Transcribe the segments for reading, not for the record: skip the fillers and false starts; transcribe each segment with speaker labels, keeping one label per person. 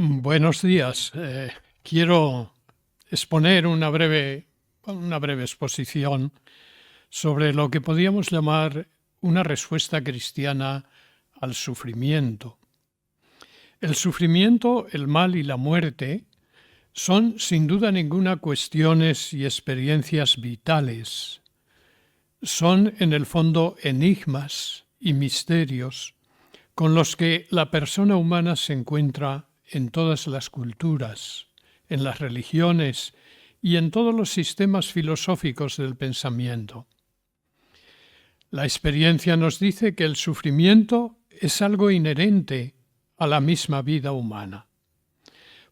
Speaker 1: Buenos días. Quiero exponer una breve exposición sobre lo que podríamos llamar una respuesta cristiana al sufrimiento. El sufrimiento, el mal y la muerte son sin duda ninguna cuestiones y experiencias vitales. Son en el fondo enigmas y misterios con los que la persona humana se encuentra en todas las culturas, en las religiones y en todos los sistemas filosóficos del pensamiento. La experiencia nos dice que el sufrimiento es algo inherente a la misma vida humana.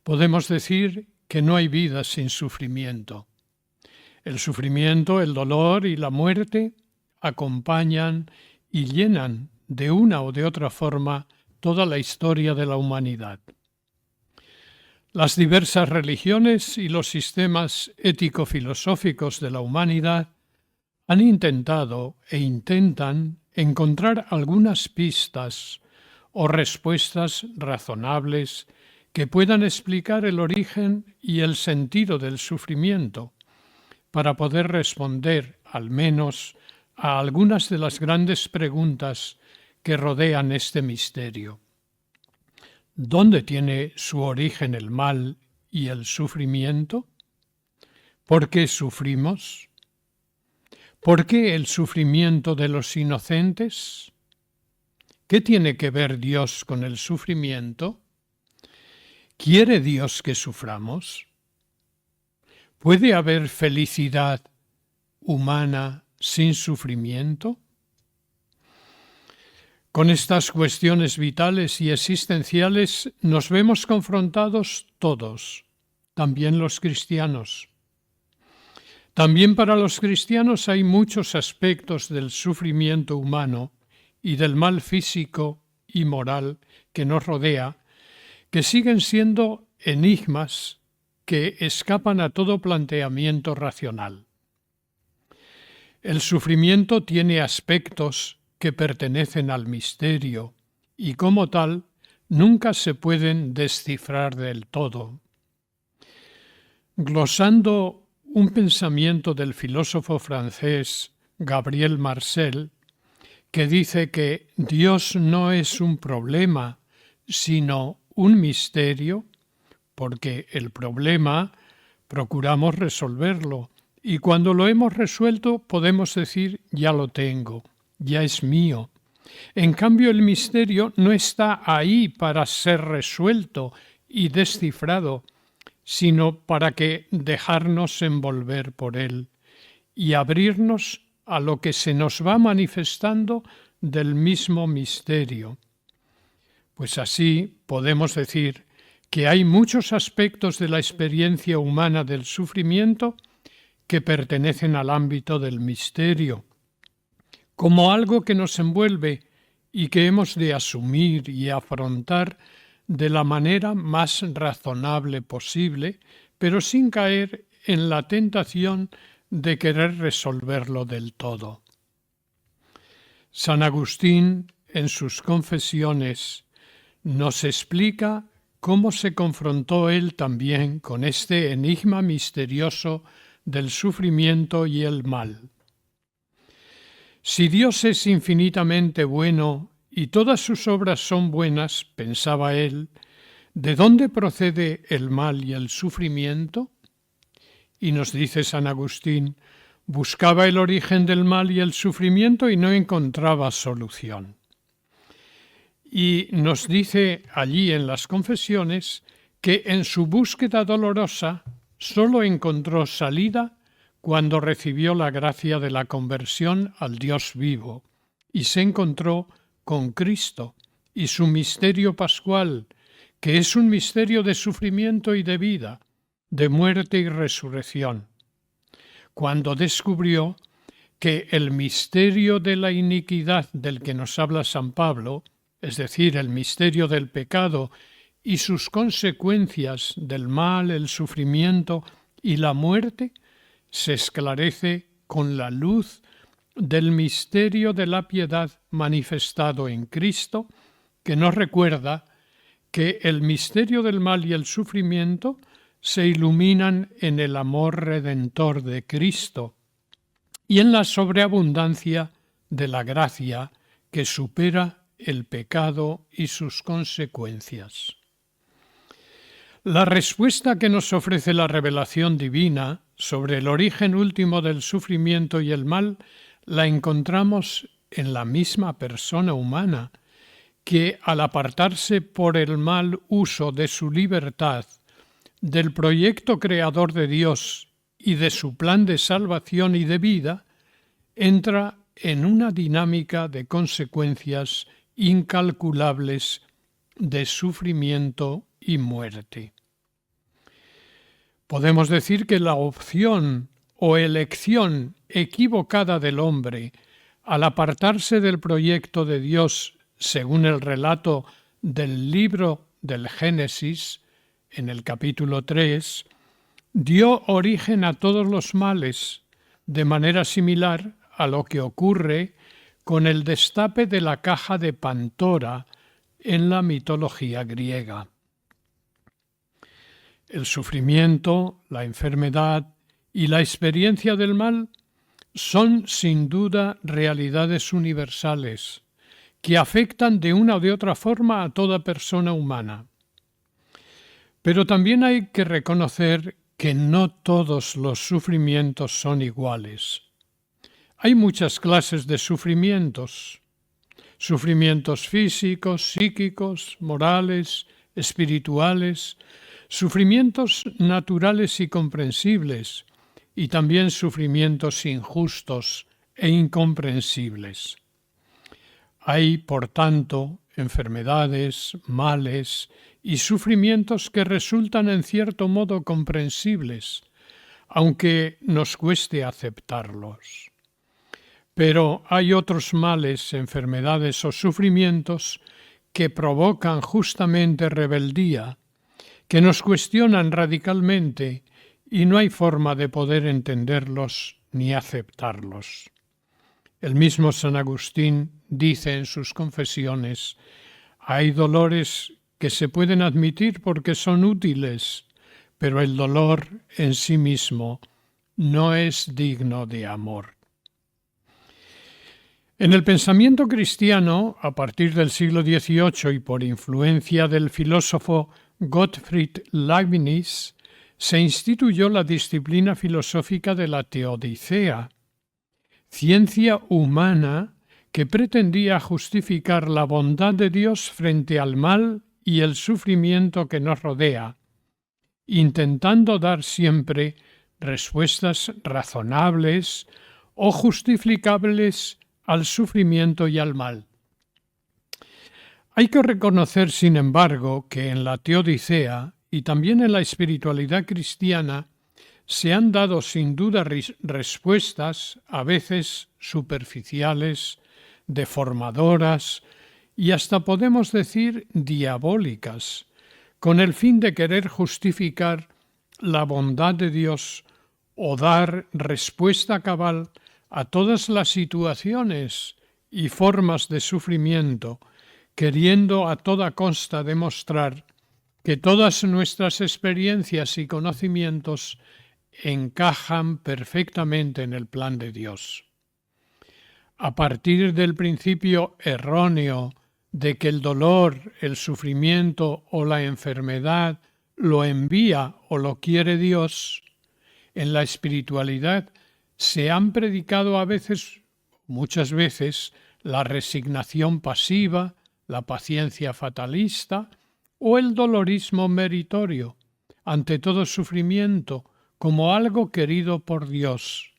Speaker 1: Podemos decir que no hay vida sin sufrimiento. El sufrimiento, el dolor y la muerte acompañan y llenan de una o de otra forma toda la historia de la humanidad. Las diversas religiones y los sistemas ético-filosóficos de la humanidad han intentado e intentan encontrar algunas pistas o respuestas razonables que puedan explicar el origen y el sentido del sufrimiento, para poder responder, al menos, a algunas de las grandes preguntas que rodean este misterio. ¿Dónde tiene su origen el mal y el sufrimiento? ¿Por qué sufrimos? ¿Por qué el sufrimiento de los inocentes? ¿Qué tiene que ver Dios con el sufrimiento? ¿Quiere Dios que suframos? ¿Puede haber felicidad humana sin sufrimiento? Con estas cuestiones vitales y existenciales nos vemos confrontados todos, también los cristianos. También para los cristianos hay muchos aspectos del sufrimiento humano y del mal físico y moral que nos rodea, que siguen siendo enigmas que escapan a todo planteamiento racional. El sufrimiento tiene aspectos que pertenecen al misterio y como tal nunca se pueden descifrar del todo. Glosando un pensamiento del filósofo francés Gabriel Marcel, que dice que Dios no es un problema, sino un misterio, porque el problema procuramos resolverlo y cuando lo hemos resuelto podemos decir ya lo tengo, ya es mío. En cambio, el misterio no está ahí para ser resuelto y descifrado, sino para que dejarnos envolver por él y abrirnos a lo que se nos va manifestando del mismo misterio. Pues así podemos decir que hay muchos aspectos de la experiencia humana del sufrimiento que pertenecen al ámbito del misterio, como algo que nos envuelve y que hemos de asumir y afrontar de la manera más razonable posible, pero sin caer en la tentación de querer resolverlo del todo. San Agustín, en sus Confesiones, nos explica cómo se confrontó él también con este enigma misterioso del sufrimiento y el mal. Si Dios es infinitamente bueno y todas sus obras son buenas, pensaba él, ¿de dónde procede el mal y el sufrimiento? Y nos dice San Agustín, buscaba el origen del mal y el sufrimiento y no encontraba solución. Y nos dice allí en las Confesiones que en su búsqueda dolorosa solo encontró salida cuando recibió la gracia de la conversión al Dios vivo y se encontró con Cristo y su misterio pascual, que es un misterio de sufrimiento y de vida, de muerte y resurrección. Cuando descubrió que el misterio de la iniquidad del que nos habla San Pablo, es decir, el misterio del pecado y sus consecuencias del mal, el sufrimiento y la muerte, se esclarece con la luz del misterio de la piedad manifestado en Cristo, que nos recuerda que el misterio del mal y el sufrimiento se iluminan en el amor redentor de Cristo y en la sobreabundancia de la gracia que supera el pecado y sus consecuencias. La respuesta que nos ofrece la revelación divina sobre el origen último del sufrimiento y el mal la encontramos en la misma persona humana, que al apartarse por el mal uso de su libertad del proyecto creador de Dios y de su plan de salvación y de vida, entra en una dinámica de consecuencias incalculables de sufrimiento y muerte. Podemos decir que la opción o elección equivocada del hombre al apartarse del proyecto de Dios según el relato del libro del Génesis, en el capítulo 3, dio origen a todos los males, de manera similar a lo que ocurre con el destape de la caja de Pandora en la mitología griega. El sufrimiento, la enfermedad y la experiencia del mal son sin duda realidades universales que afectan de una o de otra forma a toda persona humana. Pero también hay que reconocer que no todos los sufrimientos son iguales. Hay muchas clases de sufrimientos: sufrimientos físicos, psíquicos, morales, espirituales, sufrimientos naturales y comprensibles, y también sufrimientos injustos e incomprensibles. Hay, por tanto, enfermedades, males y sufrimientos que resultan en cierto modo comprensibles, aunque nos cueste aceptarlos. Pero hay otros males, enfermedades o sufrimientos que provocan justamente rebeldía, que nos cuestionan radicalmente y no hay forma de poder entenderlos ni aceptarlos. El mismo San Agustín dice en sus confesiones: hay dolores que se pueden admitir porque son útiles, pero el dolor en sí mismo no es digno de amor. En el pensamiento cristiano, a partir del siglo XVIII y por influencia del filósofo Gottfried Leibniz, se instituyó la disciplina filosófica de la teodicea, ciencia humana que pretendía justificar la bondad de Dios frente al mal y el sufrimiento que nos rodea, intentando dar siempre respuestas razonables o justificables al sufrimiento y al mal. Hay que reconocer, sin embargo, que en la teodicea y también en la espiritualidad cristiana se han dado sin duda respuestas a veces superficiales, deformadoras y hasta podemos decir diabólicas, con el fin de querer justificar la bondad de Dios o dar respuesta cabal a todas las situaciones y formas de sufrimiento, queriendo a toda costa demostrar que todas nuestras experiencias y conocimientos encajan perfectamente en el plan de Dios. A partir del principio erróneo de que el dolor, el sufrimiento o la enfermedad lo envía o lo quiere Dios, en la espiritualidad se han predicado muchas veces, la resignación pasiva, la paciencia fatalista o el dolorismo meritorio ante todo sufrimiento como algo querido por Dios,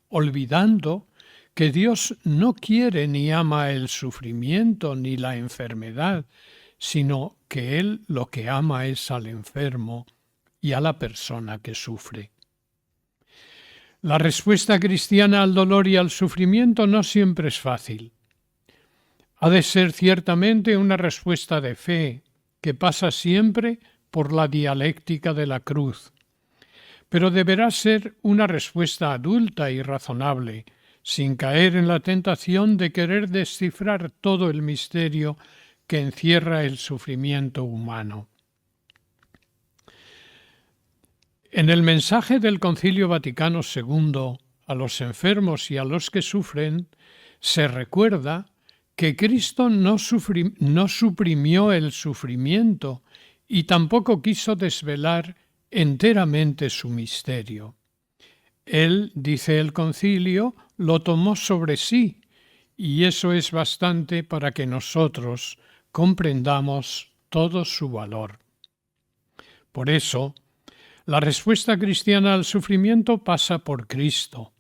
Speaker 1: olvidando que Dios no quiere ni ama el sufrimiento ni la enfermedad, sino que Él lo que ama es al enfermo y a la persona que sufre. La respuesta cristiana al dolor y al sufrimiento no siempre es fácil. Ha de ser ciertamente una respuesta de fe, que pasa siempre por la dialéctica de la cruz, pero deberá ser una respuesta adulta y razonable, sin caer en la tentación de querer descifrar todo el misterio que encierra el sufrimiento humano. En el mensaje del Concilio Vaticano II a los enfermos y a los que sufren, se recuerda que Cristo no suprimió el sufrimiento y tampoco quiso desvelar enteramente su misterio. Él, dice el concilio, lo tomó sobre sí, y eso es bastante para que nosotros comprendamos todo su valor. Por eso, la respuesta cristiana al sufrimiento pasa por Cristo.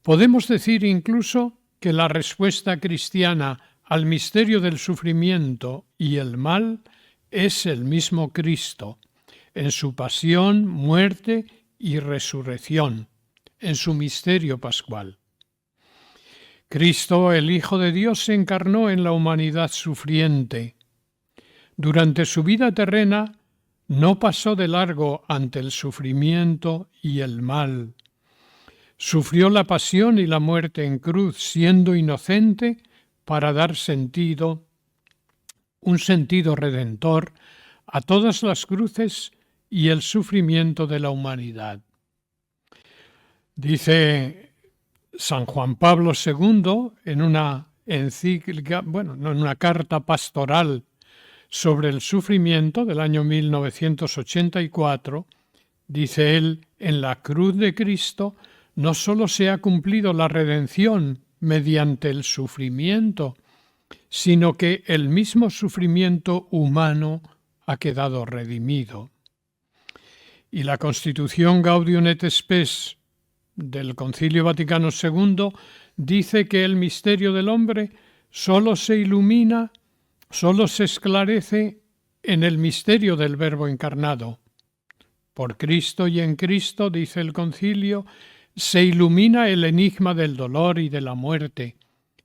Speaker 1: Podemos decir incluso que la respuesta cristiana al misterio del sufrimiento y el mal es el mismo Cristo, en su pasión, muerte y resurrección, en su misterio pascual. Cristo, el Hijo de Dios, se encarnó en la humanidad sufriente. Durante su vida terrena, no pasó de largo ante el sufrimiento y el mal. Sufrió la pasión y la muerte en cruz, siendo inocente, para dar un sentido redentor a todas las cruces y el sufrimiento de la humanidad. Dice San Juan Pablo II en una encíclica, en una carta pastoral sobre el sufrimiento del año 1984, dice él: en la cruz de Cristo no solo se ha cumplido la redención mediante el sufrimiento, sino que el mismo sufrimiento humano ha quedado redimido. Y la Constitución Gaudium et Spes del Concilio Vaticano II dice que el misterio del hombre solo se ilumina, solo se esclarece en el misterio del Verbo encarnado. Por Cristo y en Cristo, dice el concilio, se ilumina el enigma del dolor y de la muerte,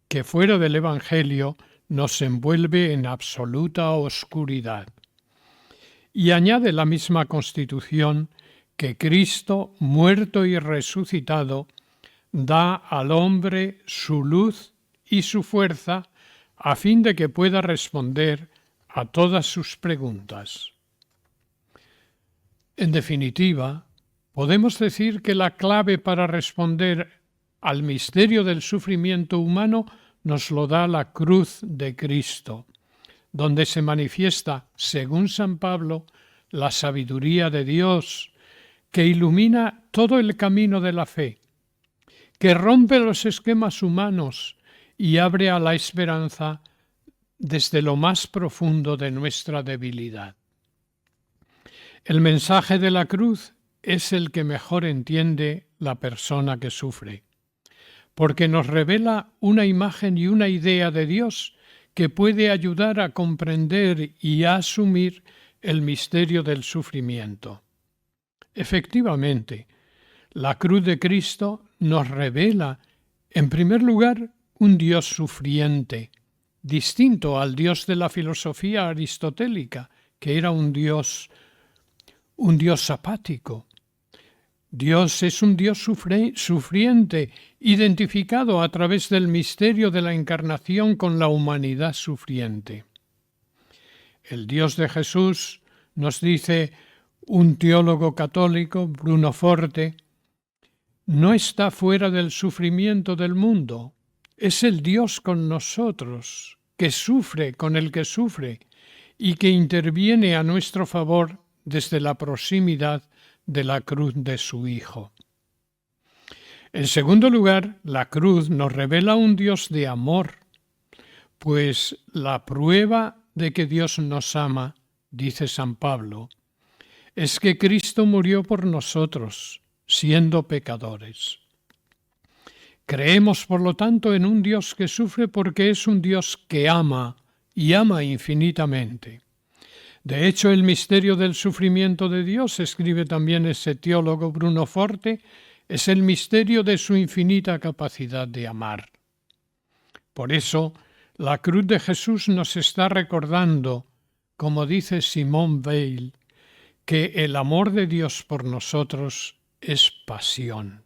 Speaker 1: que fuera del Evangelio nos envuelve en absoluta oscuridad. Y añade la misma Constitución que Cristo, muerto y resucitado, da al hombre su luz y su fuerza a fin de que pueda responder a todas sus preguntas. En definitiva, podemos decir que la clave para responder al misterio del sufrimiento humano nos lo da la cruz de Cristo, donde se manifiesta, según San Pablo, la sabiduría de Dios, que ilumina todo el camino de la fe, que rompe los esquemas humanos y abre a la esperanza desde lo más profundo de nuestra debilidad. El mensaje de la cruz es el que mejor entiende la persona que sufre, porque nos revela una imagen y una idea de Dios que puede ayudar a comprender y a asumir el misterio del sufrimiento. Efectivamente, la cruz de Cristo nos revela, en primer lugar, un Dios sufriente, distinto al Dios de la filosofía aristotélica, que era un Dios apático. Dios es un Dios sufriente, identificado a través del misterio de la encarnación con la humanidad sufriente. El Dios de Jesús, nos dice un teólogo católico, Bruno Forte, no está fuera del sufrimiento del mundo, es el Dios con nosotros, que sufre con el que sufre y que interviene a nuestro favor desde la proximidad de la cruz de su Hijo. En segundo lugar, la cruz nos revela un Dios de amor, pues la prueba de que Dios nos ama, dice San Pablo, es que Cristo murió por nosotros, siendo pecadores. Creemos, por lo tanto, en un Dios que sufre porque es un Dios que ama y ama infinitamente. De hecho, el misterio del sufrimiento de Dios, escribe también ese teólogo Bruno Forte, es el misterio de su infinita capacidad de amar. Por eso, la cruz de Jesús nos está recordando, como dice Simone Weil, que el amor de Dios por nosotros es pasión.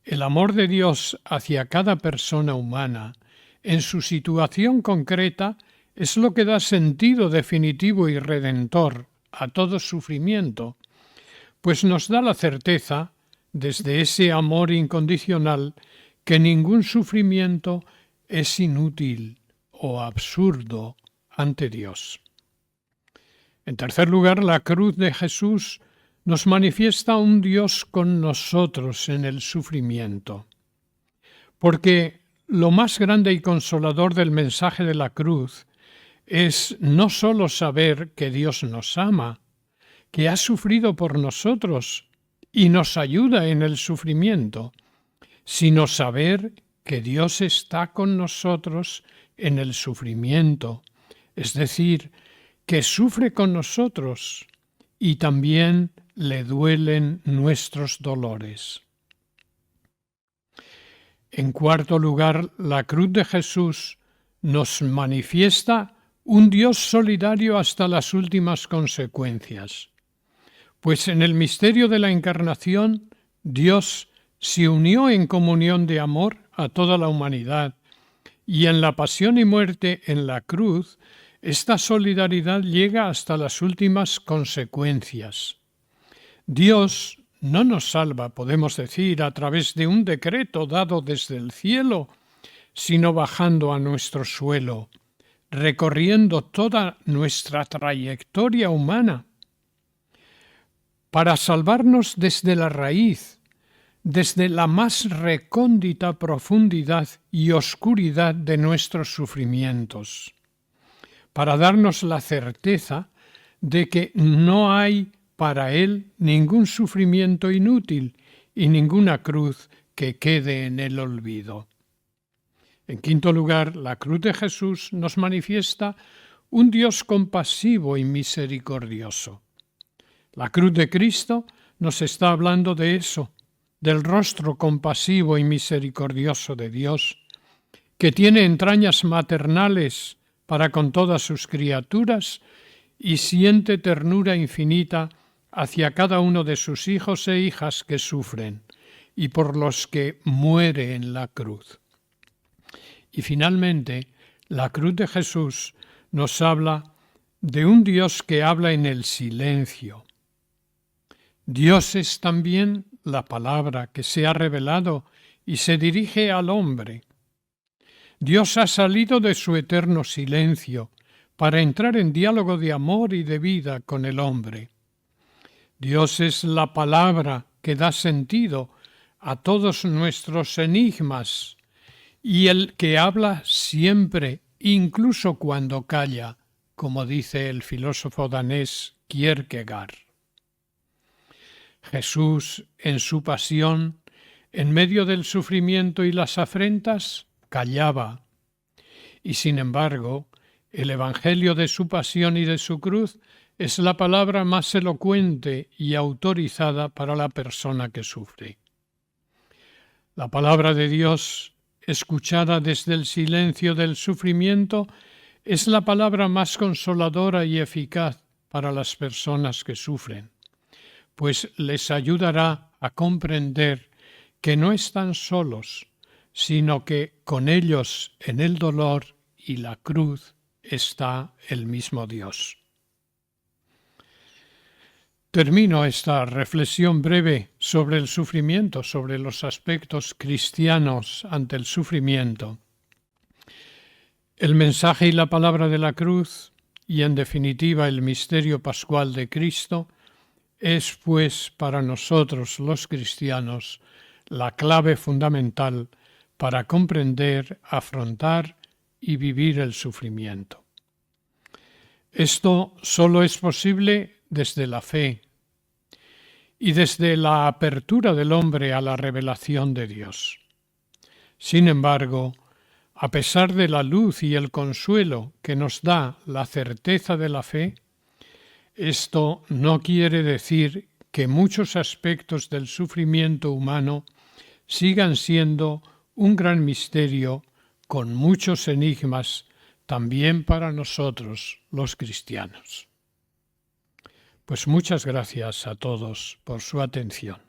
Speaker 1: El amor de Dios hacia cada persona humana en su situación concreta, es lo que da sentido definitivo y redentor a todo sufrimiento, pues nos da la certeza, desde ese amor incondicional, que ningún sufrimiento es inútil o absurdo ante Dios. En tercer lugar, la cruz de Jesús nos manifiesta un Dios con nosotros en el sufrimiento, porque lo más grande y consolador del mensaje de la cruz es no solo saber que Dios nos ama, que ha sufrido por nosotros y nos ayuda en el sufrimiento, sino saber que Dios está con nosotros en el sufrimiento, es decir, que sufre con nosotros y también le duelen nuestros dolores. En cuarto lugar, la cruz de Jesús nos manifiesta un Dios solidario hasta las últimas consecuencias, pues en el misterio de la encarnación Dios se unió en comunión de amor a toda la humanidad y en la pasión y muerte en la cruz esta solidaridad llega hasta las últimas consecuencias. Dios no nos salva, podemos decir, a través de un decreto dado desde el cielo, sino bajando a nuestro suelo, recorriendo toda nuestra trayectoria humana, para salvarnos desde la raíz, desde la más recóndita profundidad y oscuridad de nuestros sufrimientos, para darnos la certeza de que no hay para Él ningún sufrimiento inútil y ninguna cruz que quede en el olvido. En quinto lugar, la cruz de Jesús nos manifiesta un Dios compasivo y misericordioso. La cruz de Cristo nos está hablando de eso, del rostro compasivo y misericordioso de Dios, que tiene entrañas maternales para con todas sus criaturas y siente ternura infinita hacia cada uno de sus hijos e hijas que sufren y por los que muere en la cruz. Y finalmente, la cruz de Jesús nos habla de un Dios que habla en el silencio. Dios es también la palabra que se ha revelado y se dirige al hombre. Dios ha salido de su eterno silencio para entrar en diálogo de amor y de vida con el hombre. Dios es la palabra que da sentido a todos nuestros enigmas y el que habla siempre, incluso cuando calla, como dice el filósofo danés Kierkegaard. Jesús, en su pasión, en medio del sufrimiento y las afrentas, callaba. Y sin embargo, el Evangelio de su pasión y de su cruz es la palabra más elocuente y autorizada para la persona que sufre. La palabra de Dios, escuchada desde el silencio del sufrimiento, es la palabra más consoladora y eficaz para las personas que sufren, pues les ayudará a comprender que no están solos, sino que con ellos en el dolor y la cruz está el mismo Dios. Termino esta reflexión breve sobre el sufrimiento, sobre los aspectos cristianos ante el sufrimiento. El mensaje y la palabra de la cruz, y en definitiva el misterio pascual de Cristo, es pues para nosotros los cristianos la clave fundamental para comprender, afrontar y vivir el sufrimiento. Esto solo es posible desde la fe y desde la apertura del hombre a la revelación de Dios. Sin embargo, a pesar de la luz y el consuelo que nos da la certeza de la fe, esto no quiere decir que muchos aspectos del sufrimiento humano sigan siendo un gran misterio con muchos enigmas también para nosotros los cristianos. Pues muchas gracias a todos por su atención.